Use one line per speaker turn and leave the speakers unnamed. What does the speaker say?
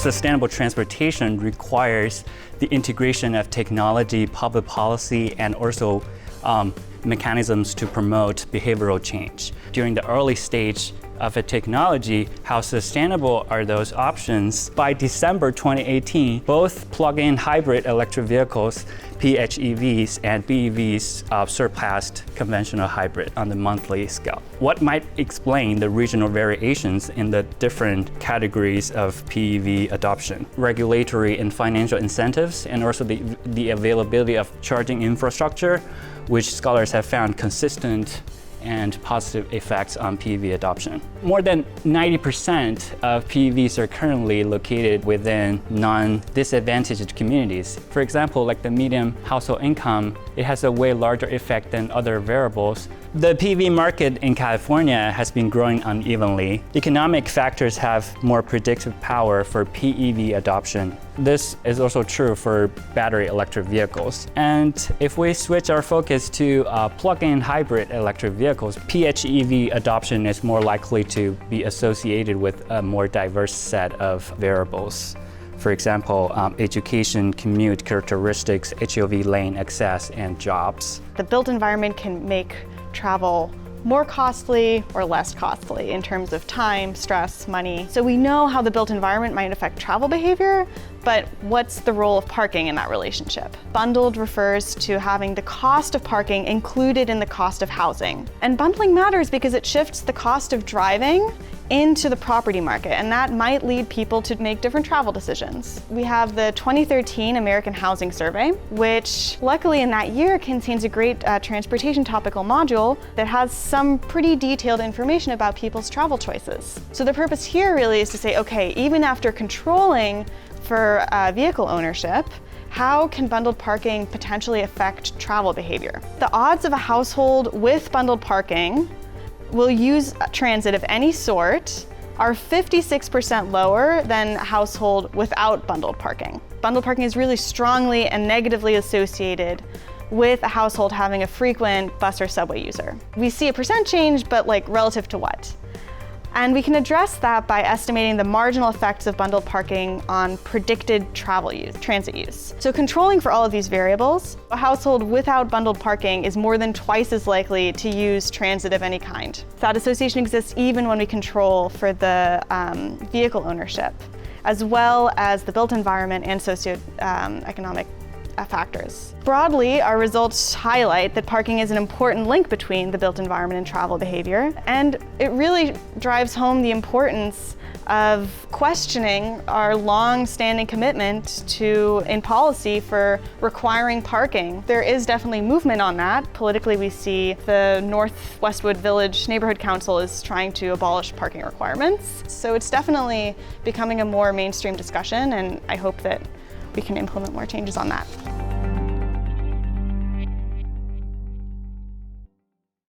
Sustainable transportation requires the integration of technology, public policy, and also mechanisms to promote behavioral change. During the early stage of a technology, how sustainable are those options? By December 2018, both plug-in hybrid electric vehicles, PHEVs and BEVs surpassed conventional hybrid on the monthly scale. What might explain the regional variations in the different categories of PEV adoption? Regulatory and financial incentives, and also the availability of charging infrastructure, which scholars have found consistent and positive effects on PEV adoption. More than 90% of PEVs are currently located within non-disadvantaged communities. For example, like the median household income, it has a way larger effect than other variables. The PEV market in California has been growing unevenly. Economic factors have more predictive power for PEV adoption. This is also true for battery electric vehicles. And if we switch our focus to plug-in hybrid electric vehicles, PHEV adoption is more likely to be associated with a more diverse set of variables. For example, education, commute characteristics, HOV lane access, and jobs.
The built environment can make travel more costly or less costly in terms of time, stress, money. So we know how the built environment might affect travel behavior, but what's the role of parking in that relationship? Bundled refers to having the cost of parking included in the cost of housing. And bundling matters because it shifts the cost of driving into the property market, and that might lead people to make different travel decisions. We have the 2013 American Housing Survey, which luckily in that year contains a great transportation topical module that has some pretty detailed information about people's travel choices. So the purpose here really is to say, okay, even after controlling for vehicle ownership, how can bundled parking potentially affect travel behavior? The odds of a household with bundled parking will use transit of any sort are 56% lower than a household without bundled parking. Bundled parking is really strongly and negatively associated with a household having a frequent bus or subway user. We see a percent change, but like relative to what? And we can address that by estimating the marginal effects of bundled parking on predicted travel use, transit use. So controlling for all of these variables, a household without bundled parking is more than twice as likely to use transit of any kind. That association exists even when we control for the vehicle ownership, as well as the built environment and socioeconomic factors. Broadly, our results highlight that parking is an important link between the built environment and travel behavior, and it really drives home the importance of questioning our long-standing commitment in policy for requiring parking. There is definitely movement on that. Politically, we see the North Westwood Village Neighborhood Council is trying to abolish parking requirements. So it's definitely becoming a more mainstream discussion, and I hope that we can implement more changes on that.